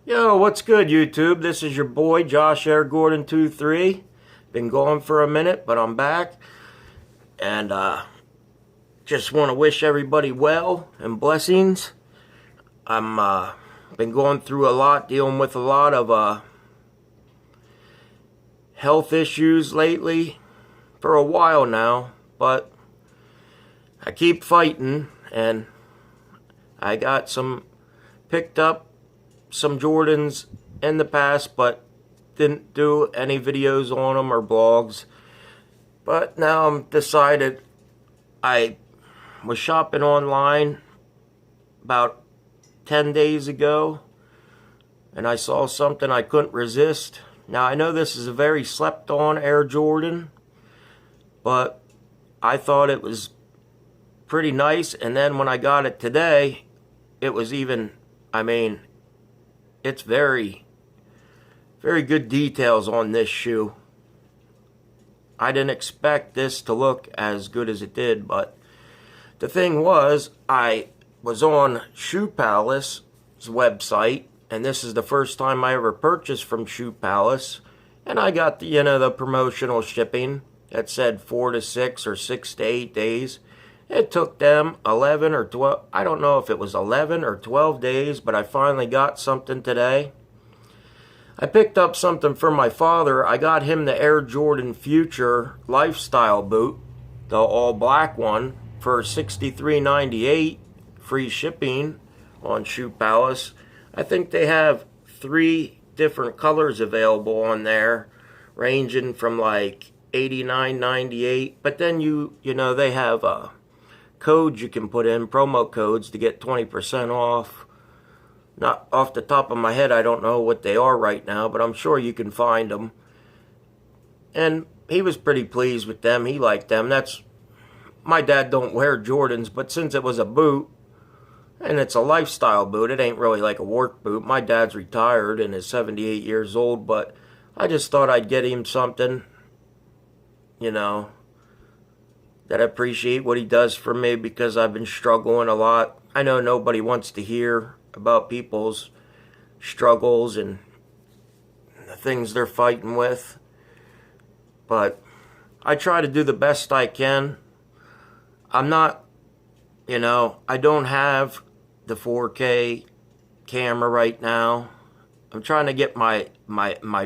Yo, what's good, YouTube? This is your boy, Josh Air Gordon 23. Been gone for a minute, but I'm back. And just want to wish everybody well and blessings. I'm been going through a lot, dealing with a lot of health issues lately for a while now, but I keep fighting, and I got picked up some Jordans in the past, but didn't do any videos on them or blogs. But now I'm decided. I was shopping online about 10 days ago, and I saw something I couldn't resist. Now I know this is a very slept on Air Jordan, but I thought it was pretty nice, and then when I got it today, it was even, it's very, very good details on this shoe. I didn't expect this to look as good as it did, but the thing was, I was on Shoe Palace's website, and this is the first time I ever purchased from Shoe Palace, and I got the promotional shipping that said 4 to 6 or 6 to 8 days. It took them 11 or 12, I don't know if it was 11 or 12 days, but I finally got something today. I picked up something for my father. I got him the Air Jordan Future Lifestyle boot, the all black one, for $63.98, free shipping on Shoe Palace. I think they have 3 different colors available on there, ranging from like $89.98, but then they have codes you can put in, promo codes, to get 20% off. Not off the top of my head, I don't know what they are right now, but I'm sure you can find them. And he was pretty pleased with them. He liked them. My dad don't wear Jordans, but since it was a boot, and it's a lifestyle boot, it ain't really like a work boot. My dad's retired and is 78 years old, but I just thought I'd get him something, that I appreciate what he does for me, because I've been struggling a lot. I know nobody wants to hear about people's struggles and the things they're fighting with, but I try to do the best I can. I'm not, I don't have the 4K camera right now. I'm trying to get my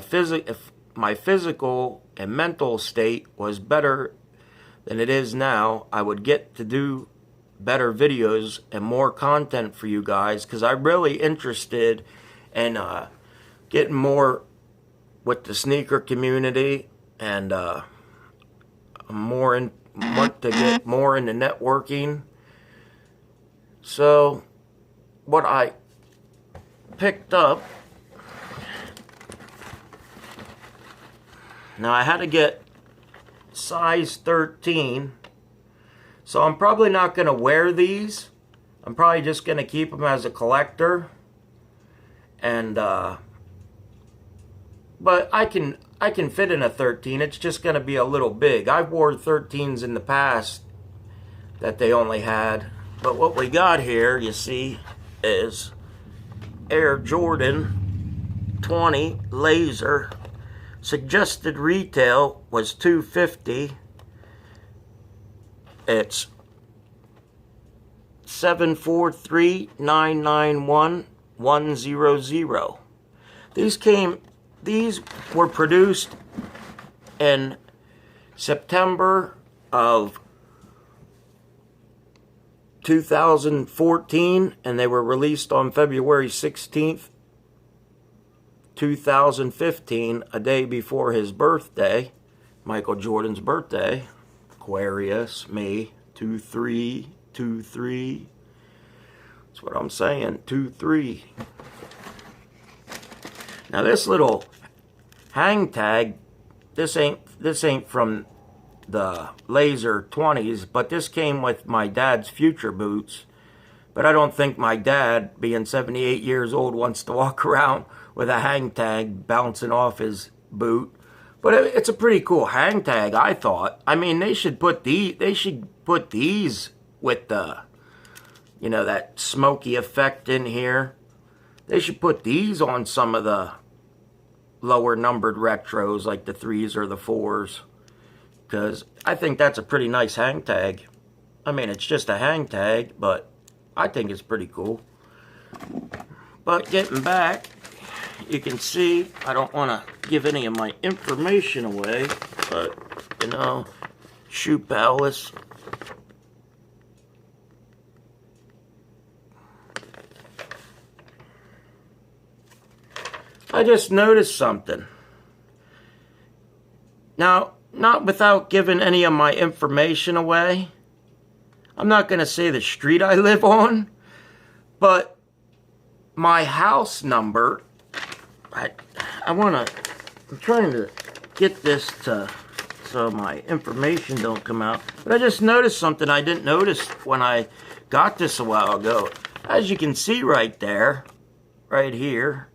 physical and mental state was better than it is now. I would get to do better videos and more content for you guys, because I'm really interested in getting more with the sneaker community, and I'm want to get more into networking. So what I picked up, now I had to get size 13, so I'm probably not going to wear these. I'm probably just going to keep them as a collector, and but I can fit in a 13. It's just going to be a little big. I've worn 13s in the past that they only had, but what we got here, you see, is Air Jordan 20 Laser. Suggested retail was $250. It's 743-991-100. These were produced in September of 2014, and they were released on February 16th, 2015, a day before his birthday, Michael Jordan's birthday. Aquarius, May 2323. That's what I'm saying, 23. Now this little hang tag, this ain't from the Laser 20s, but this came with my dad's Future boots. But I don't think my dad, being 78 years old, wants to walk around with a hang tag bouncing off his boot. But it's a pretty cool hang tag, I thought. I mean, they should put these with the, that smoky effect in here. They should put these on some of the lower numbered retros, like the 3s or the 4s, because I think that's a pretty nice hang tag. I mean, it's just a hang tag, but I think it's pretty cool. But getting back, you can see I don't want to give any of my information away, but you know, Shoe Palace. I just noticed something. Now, not without giving any of my information away. I'm not going to say the street I live on, but my house number, I'm trying to get this so my information don't come out. But I just noticed something I didn't notice when I got this a while ago. As you can see right there, right here,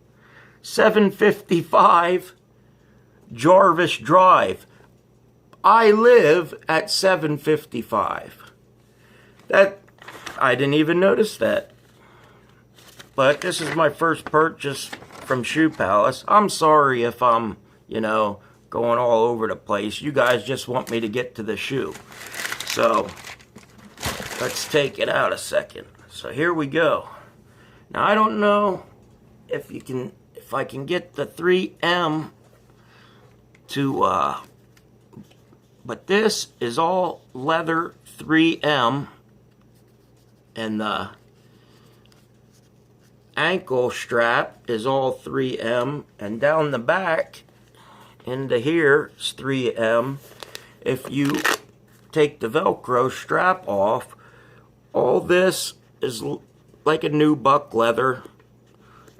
755 Jarvis Drive. I live at 755. That, I didn't even notice that. But this is my first purchase from Shoe Palace. I'm sorry if I'm, you know, going all over the place. You guys just want me to get to the shoe. So, let's take it out a second. So here we go. Now I don't know if I can get the 3M to, but this is all leather 3M, and the ankle strap is all 3M, and down the back into here is 3M. If you take the Velcro strap off, all this is like a new buck leather,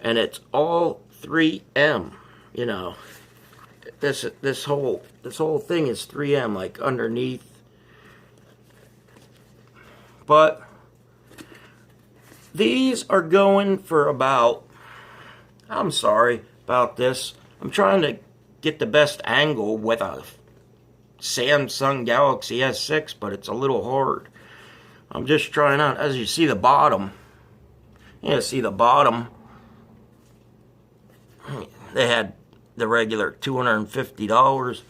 and it's all 3M. You know, this whole thing is 3M, like underneath. But these are going for about, I'm sorry about this, I'm trying to get the best angle with a Samsung Galaxy S6, but it's a little hard. I'm just trying out. As you see the bottom, they had the regular $250,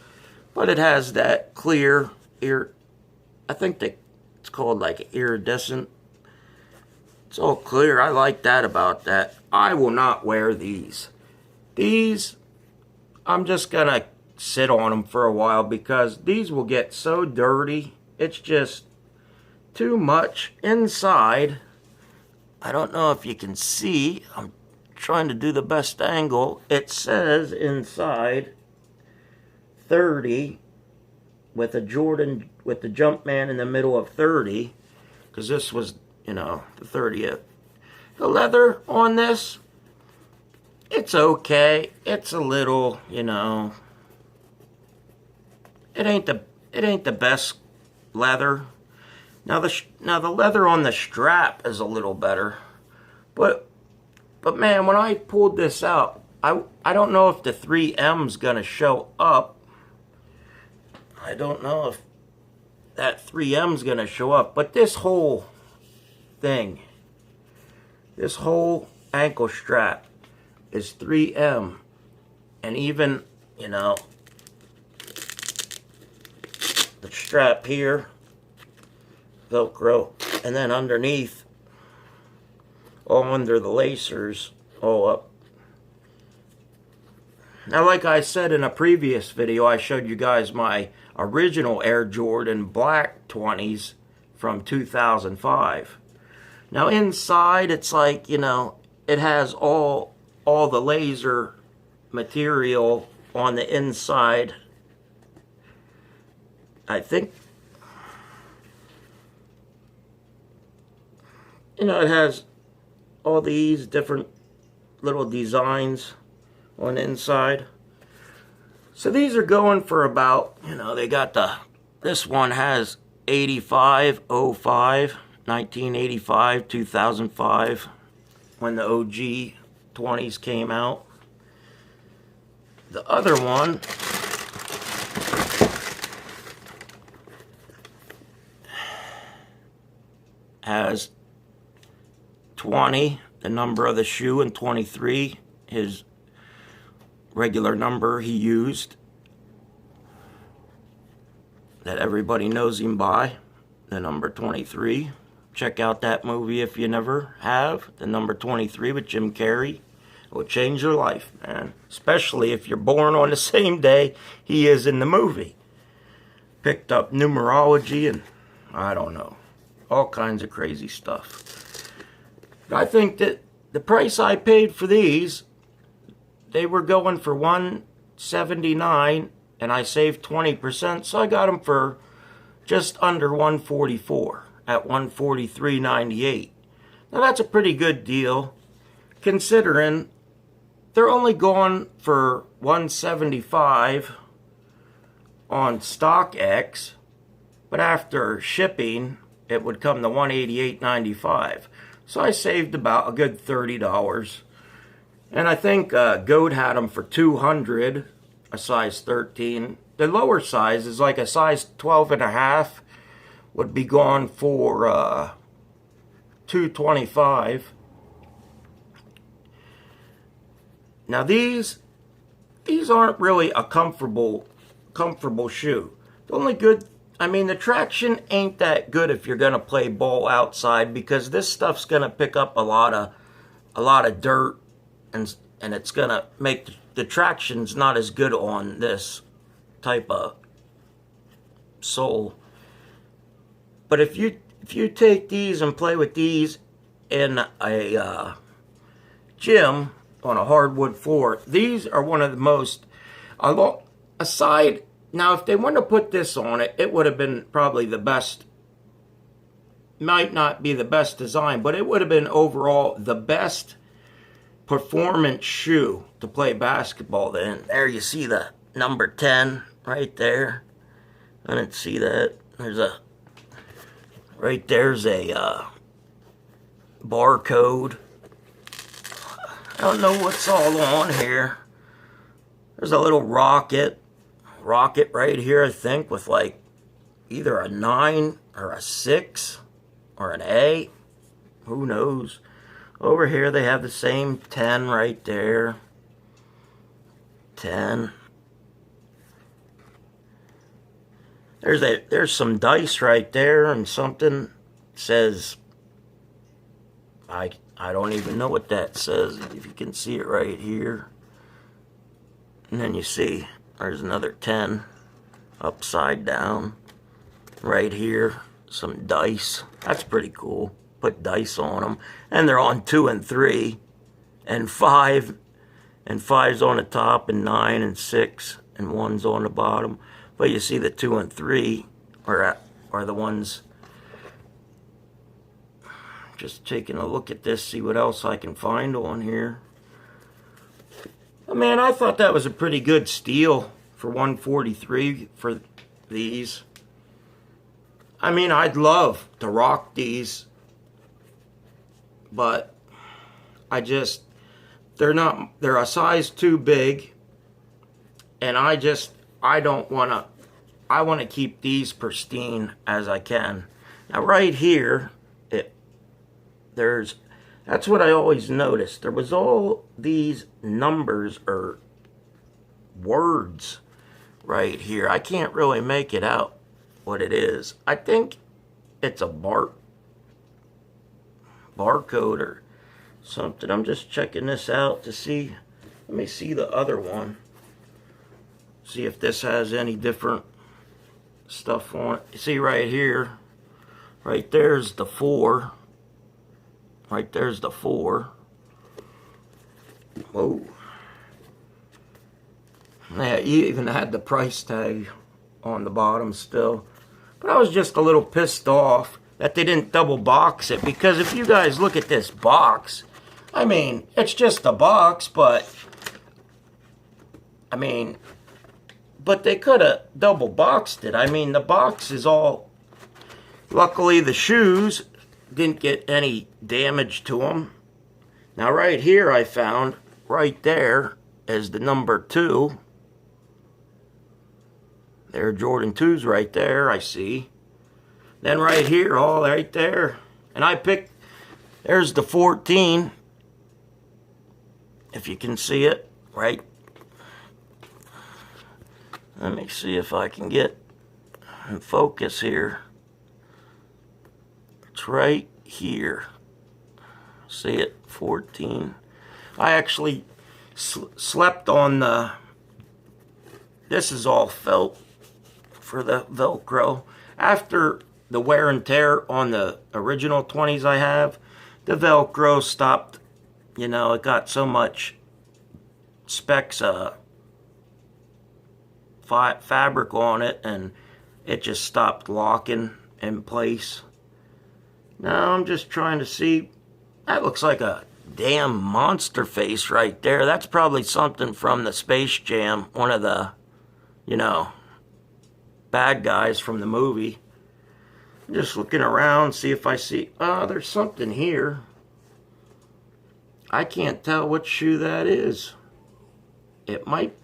but it has that clear I think it's called like iridescent. It's all clear. I like that about that. I will not wear these. These, I'm just gonna sit on them for a while because these will get so dirty. It's just too much inside. I don't know if you can see. I'm trying to do the best angle. It says inside 30 with a Jordan, with the Jumpman in the middle of 30, because this was, you know, the 30th. The leather on this, it's okay. It's a little, you know, it ain't the best leather. Now the leather on the strap is a little better, but man, when I pulled this out, I don't know if the 3M's gonna show up. I don't know if that 3M's gonna show up, but this whole thing, this whole ankle strap is 3M, and even, you know, the strap here, Velcro, and then underneath, all under the lacers, all up. Now, like I said in a previous video, I showed you guys my original Air Jordan Black 20s from 2005. Now, inside, it's like, you know, it has all the laser material on the inside. I think, you know, it has all these different little designs on the inside. So these are going for about, you know, they got this one has 85, 05, 1985, 2005, when the OG 20s came out. The other one has 20, the number of the shoe, and 23, his regular number he used that everybody knows him by, the number 23. Check out that movie if you never have, the number 23 with Jim Carrey. It will change your life, man. Especially if you're born on the same day he is in the movie. Picked up numerology and I don't know, all kinds of crazy stuff. I think that the price I paid for these, they were going for $179, and I saved 20%, so I got them for just under $144 at $143.98. Now that's a pretty good deal, considering they're only going for $175 on StockX, but after shipping, it would come to $188.95. So I saved about a good $30. And I think Goat had them for $200, a size 13. The lower size is like a size 12.5, would be gone for $225. Now these aren't really a comfortable shoe. The only good, I mean, the traction ain't that good if you're gonna play ball outside, because this stuff's gonna pick up a lot of dirt, and it's gonna make the traction's not as good on this type of sole. But if you take these and play with these in a gym on a hardwood floor, these are one of the most, aside, now if they wanted to put this on it, it would have been probably the best, might not be the best design, but it would have been overall the best performance shoe to play basketball in. There you see the number 10 right there. I didn't see that. There's a barcode. I don't know what's all on here. There's a little rocket right here, I think, with like either a 9 or a 6 or an A. Who knows? Over here they have the same 10 right there. 10. There's some dice right there, and something says, I don't even know what that says, if you can see it right here. And then you see there's another 10 upside down right here. Some dice. That's pretty cool. Put dice on them. And they're on 2 and 3 and 5. And 5's on the top, and 9 and 6 and 1's on the bottom. But you see the 2 and 3 are the ones. Just taking a look at this, see what else I can find on here. Oh, man, I thought that was a pretty good steal for $143 for these. I mean, I'd love to rock these, but they're a size too big, and I want to keep these pristine as I can. Now right here, that's what I always noticed. There was all these numbers or words right here. I can't really make it out what it is. I think it's a barcode or something. I'm just checking this out to see. Let me see the other one. See if this has any different stuff on it. You see right here, right there's the 4. Right there's the 4. Whoa. Yeah, you even had the price tag on the bottom still. But I was just a little pissed off that they didn't double box it, because if you guys look at this box, I mean, it's just a box, but they could have double boxed it. I mean, the box is all, luckily the shoes didn't get any damage to them. Now right here I found, right there is the number 2. There are Jordan 2s right there, I see. Then right here, all right there. And I picked, there's the 14. if you can see it, right? Let me see if I can get in focus here. It's right here. See it? 14. I actually slept on the... This is all felt for the Velcro. After the wear and tear on the original 20s I have, the Velcro stopped. You know, it got so much specs fabric on it, and it just stopped locking in place. Now I'm just trying to see. That looks like a damn monster face right there. That's probably something from the Space Jam, one of the, you know, bad guys from the movie. I'm just looking around, see if I see. Oh, there's something here. I can't tell what shoe that is. It might.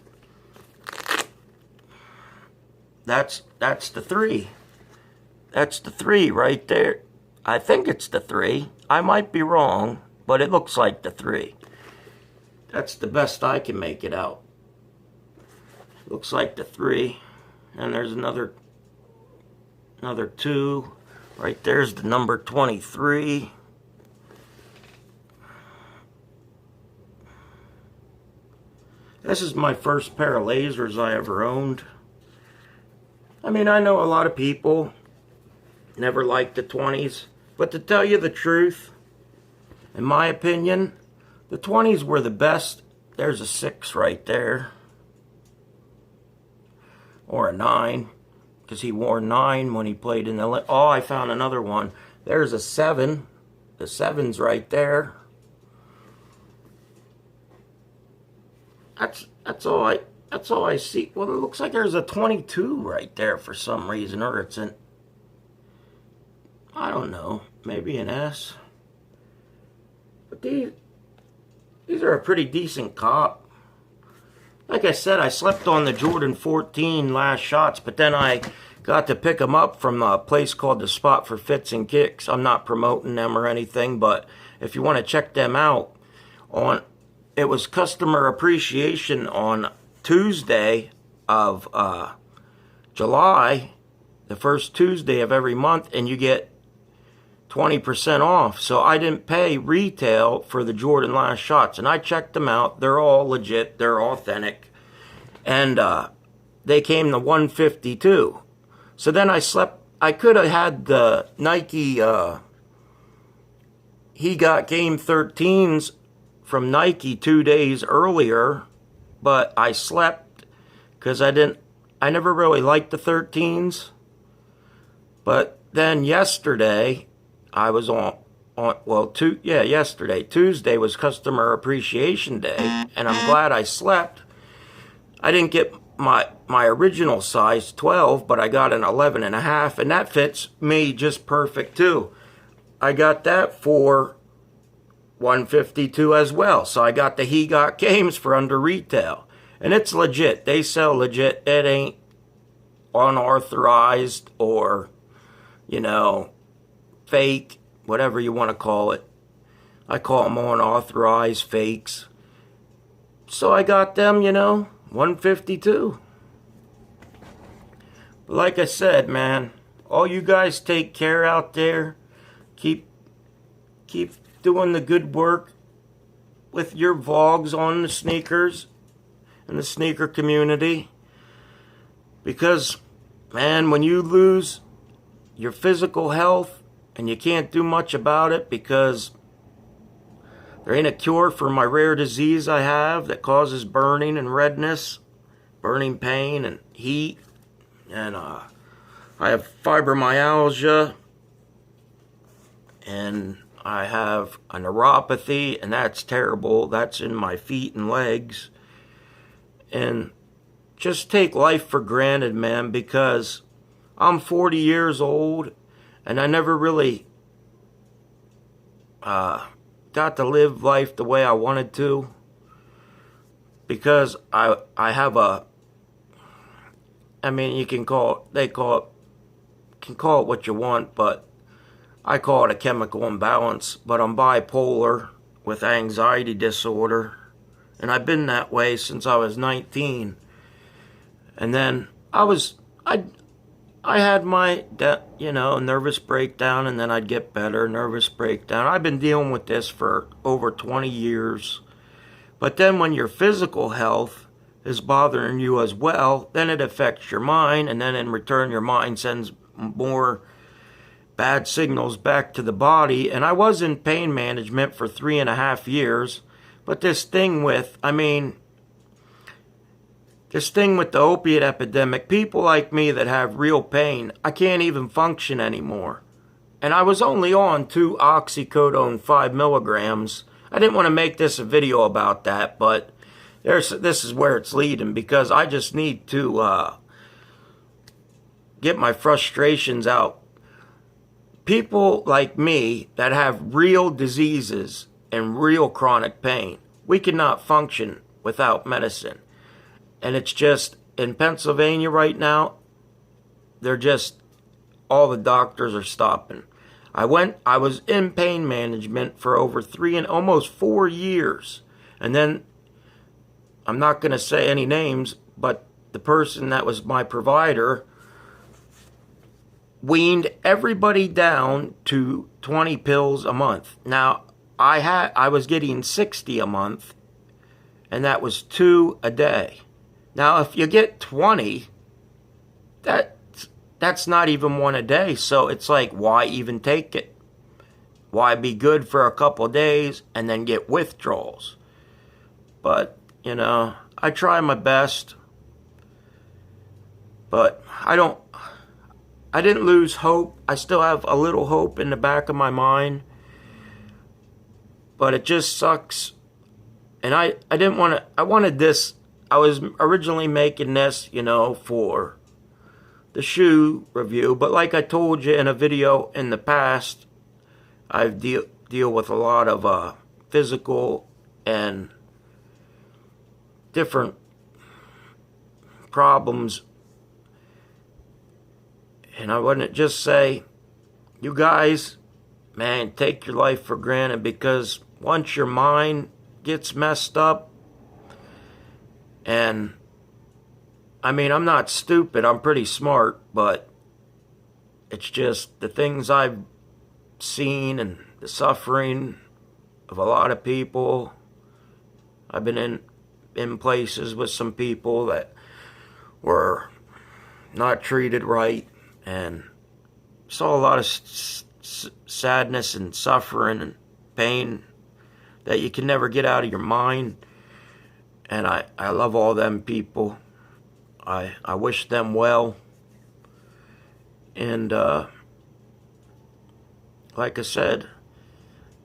That's the 3. That's the 3 right there. I think it's the 3. I might be wrong, but it looks like the 3. That's the best I can make it out. Looks like the 3. And there's another 2. Right there's the number 23. This is my first pair of lasers I ever owned. I mean, I know a lot of people never liked the 20s, but to tell you the truth, in my opinion, the 20s were the best. There's a 6 right there. Or a 9, because he wore 9 when he played in the... Oh, I found another one. There's a 7. The 7's right there. That's all I see. Well, it looks like there's a 22 right there for some reason, or it's an... I don't know, maybe an S. But these are a pretty decent cop. Like I said, I slept on the Jordan 14 last shots, but then I got to pick them up from a place called The Spot for Fits and Kicks. I'm not promoting them or anything, but if you want to check them out, it was customer appreciation on Tuesday of July, the first Tuesday of every month, and you get 20% off. So I didn't pay retail for the Jordan last shots, and I checked them out. They're all legit. They're authentic. And they came to $152. So then I could have had the Nike He Got Game 13s from Nike 2 days earlier, but I slept because I never really liked the 13s. But then yesterday, I was yesterday, Tuesday was Customer Appreciation Day, and I'm glad I slept. I didn't get my original size 12, but I got an 11.5, and that fits me just perfect too. I got that for $152 as well. So I got the He Got Games for under retail. And it's legit. They sell legit. It ain't unauthorized or, you know, fake, whatever you want to call it. I call them unauthorized fakes. So I got them, you know, $152. But like I said, man, all you guys take care out there. Keep doing the good work with your vlogs on the sneakers and the sneaker community, because man, when you lose your physical health and you can't do much about it because there ain't a cure for my rare disease I have that causes burning and redness, burning pain and heat, and I have fibromyalgia, and I have a neuropathy, and that's terrible. That's in my feet and legs. And just take life for granted, man, because I'm 40 years old, and I never really got to live life the way I wanted to, because I have I mean, you can call it what you want, but I call it a chemical imbalance. But I'm bipolar with anxiety disorder, And I've been that way since I was 19. And then I had my, nervous breakdown, and then I'd get better, nervous breakdown. I've been dealing with this for over 20 years. But then when your physical health is bothering you as well, then it affects your mind, and then in return your mind sends more bad signals back to the body. And I was in pain management for 3.5 years, but this thing with the opiate epidemic, people like me that have real pain, I can't even function anymore. And I was only on 2 oxycodone 5 milligrams. I didn't want to make this a video about that, but this is where it's leading, because I just need to get my frustrations out. People like me that have real diseases and real chronic pain, we cannot function without medicine. And it's just, in Pennsylvania right now, all the doctors are stopping. I was in pain management for over 3 and almost 4 years. And then, I'm not going to say any names, but the person that was my provider weaned everybody down to 20 pills a month. Now, I was getting 60 a month, and that was 2 a day. Now, if you get 20, that's not even 1 a day. So it's like, why even take it? Why be good for a couple of days and then get withdrawals? But, I try my best. But I didn't lose hope. I still have a little hope in the back of my mind. But it just sucks. And I wanted this. I was originally making this, for the shoe review. But like I told you in a video in the past, I deal with a lot of physical and different problems. And I wouldn't just say, you guys, man, take your life for granted, because once your mind gets messed up, and I'm not stupid, I'm pretty smart, but it's just the things I've seen and the suffering of a lot of people. I've been in places with some people that were not treated right, and saw a lot of sadness and suffering and pain that you can never get out of your mind. And I love all them people. I wish them well. And like I said,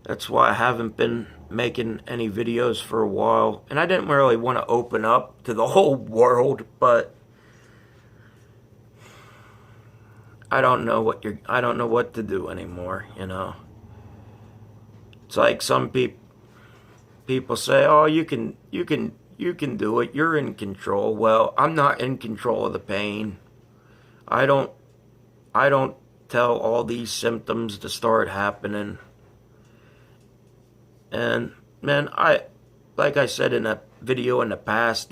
that's why I haven't been making any videos for a while. And I didn't really want to open up to the whole world, but I don't know what to do anymore, It's like some people say, "Oh, you can do it. You're in control." Well, I'm not in control of the pain. I don't tell all these symptoms to start happening. And man, like I said in a video in the past,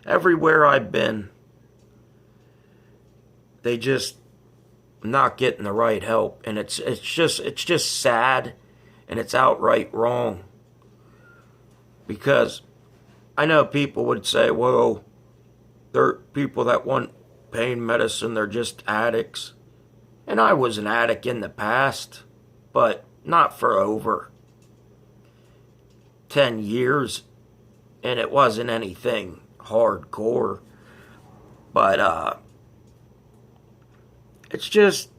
everywhere I've been, they just not getting the right help, and it's just sad, and it's outright wrong. Because I know people would say, well, they're people that want pain medicine, they're just addicts. And I was an addict in the past, but not for over 10 years, and it wasn't anything hardcore. But it's just,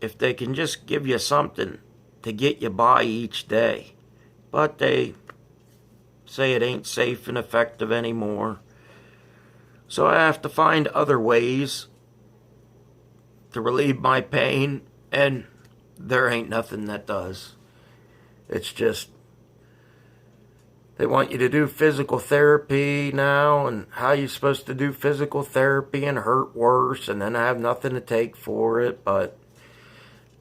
if they can just give you something to get you by each day, but they say it ain't safe and effective anymore. So I have to find other ways to relieve my pain, and there ain't nothing that does. It's just, They want you to do physical therapy now, and how you're supposed to do physical therapy and hurt worse, and then I have nothing to take for it, but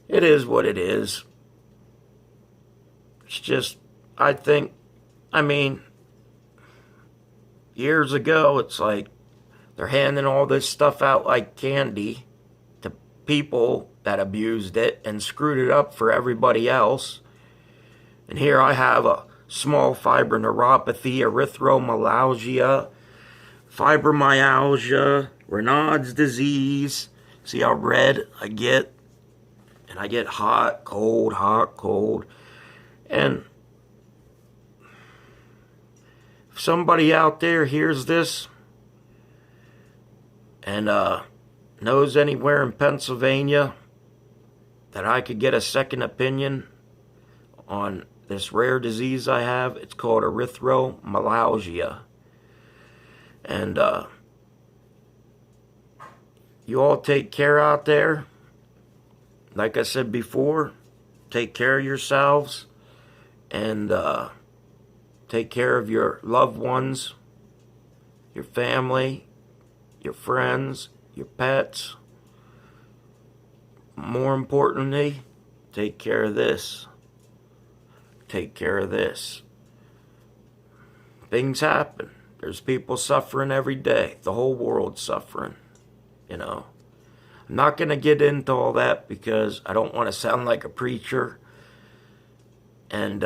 it is what it is. It's just, I mean, years ago, it's like they're handing all this stuff out like candy to people that abused it and screwed it up for everybody else. And here I have a small fiber neuropathy, erythromelalgia, fibromyalgia, Raynaud's disease. See how red I get? And I get hot, cold. And if somebody out there hears this and knows anywhere in Pennsylvania that I could get a second opinion on this rare disease I have, it's called erythromelalgia. And you all take care out there. Like I said before, take care of yourselves and take care of your loved ones, your family, your friends, your pets. More importantly, take care of this. Take care of this. Things happen. There's people suffering every day. The whole world's suffering, you know. I'm not going to get into all that because I don't want to sound like a preacher. And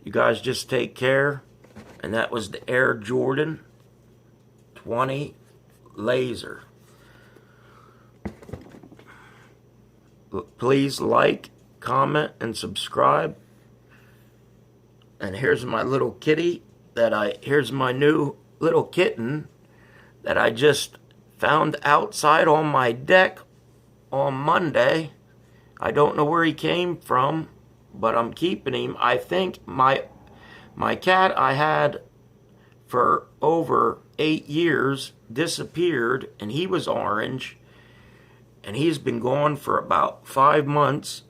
you guys just take care. And that was the Air Jordan 20 Laser. Please like, comment, and subscribe. And here's my little kitty here's my new little kitten that I just found outside on my deck on Monday. I don't know where he came from, but I'm keeping him. I think my cat I had for over 8 years disappeared, and he was orange, and he's been gone for about 5 months.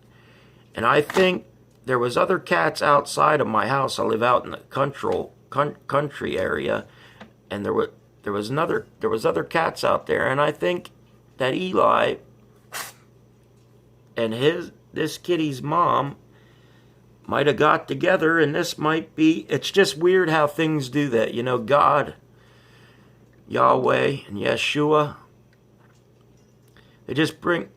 And I think there was other cats outside of my house. I live out in the country area, and there was other cats out there, and I think that Eli and this kitty's mom might have got together, and this might be, it's just weird how things do that. You know, God, Yahweh, and Yeshua, they just bring,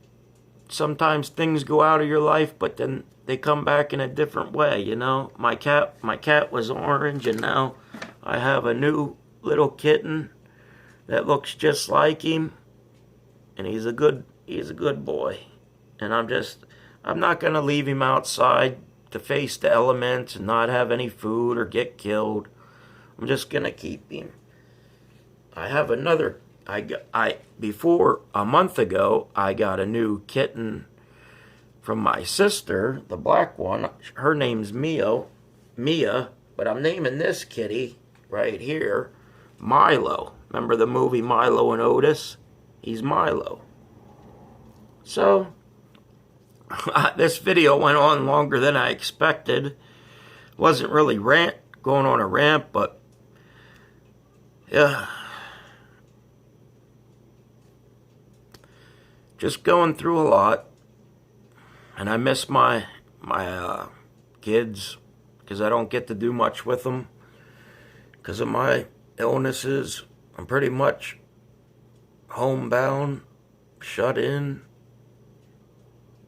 sometimes things go out of your life, but then they come back in a different way, you know. My cat was orange, and now I have a new little kitten that looks just like him, and he's a good boy. And I'm not going to leave him outside to face the elements and not have any food or get killed. I'm just going to keep him. I have another, before a month ago, I got a new kitten from my sister, the black one. Her name's Mia, but I'm naming this kitty right here Milo. Remember the movie Milo and Otis? He's Milo. So, this video went on longer than I expected. Wasn't really going on a rant, but yeah. Just going through a lot. And I miss my kids because I don't get to do much with them because of my illnesses. I'm pretty much homebound, shut in,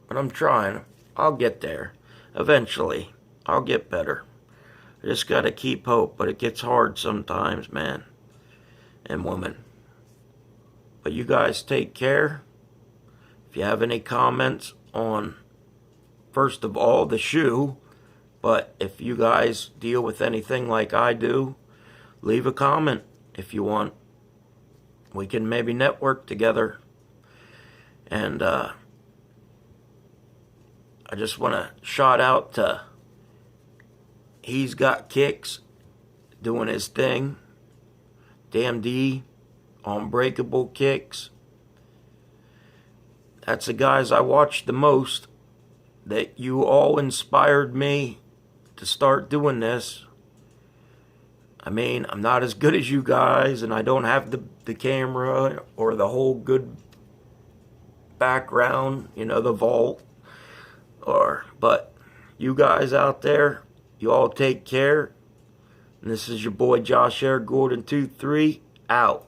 but I'm trying. I'll get there. Eventually, I'll get better. I just gotta keep hope, but it gets hard sometimes, man and woman. But you guys take care. If you have any comments on, first of all, the shoe, but if you guys deal with anything like I do, leave a comment if you want. We can maybe network together. And I just want to shout out to He's Got Kicks doing his thing. Damn D, Unbreakable Kicks. That's the guys I watched the most. That you all inspired me to start doing this. I mean, I'm not as good as you guys, and I don't have the camera or the whole good background, you know, the vault. But you guys out there, you all take care. And this is your boy Josh Air Gordon 23 out.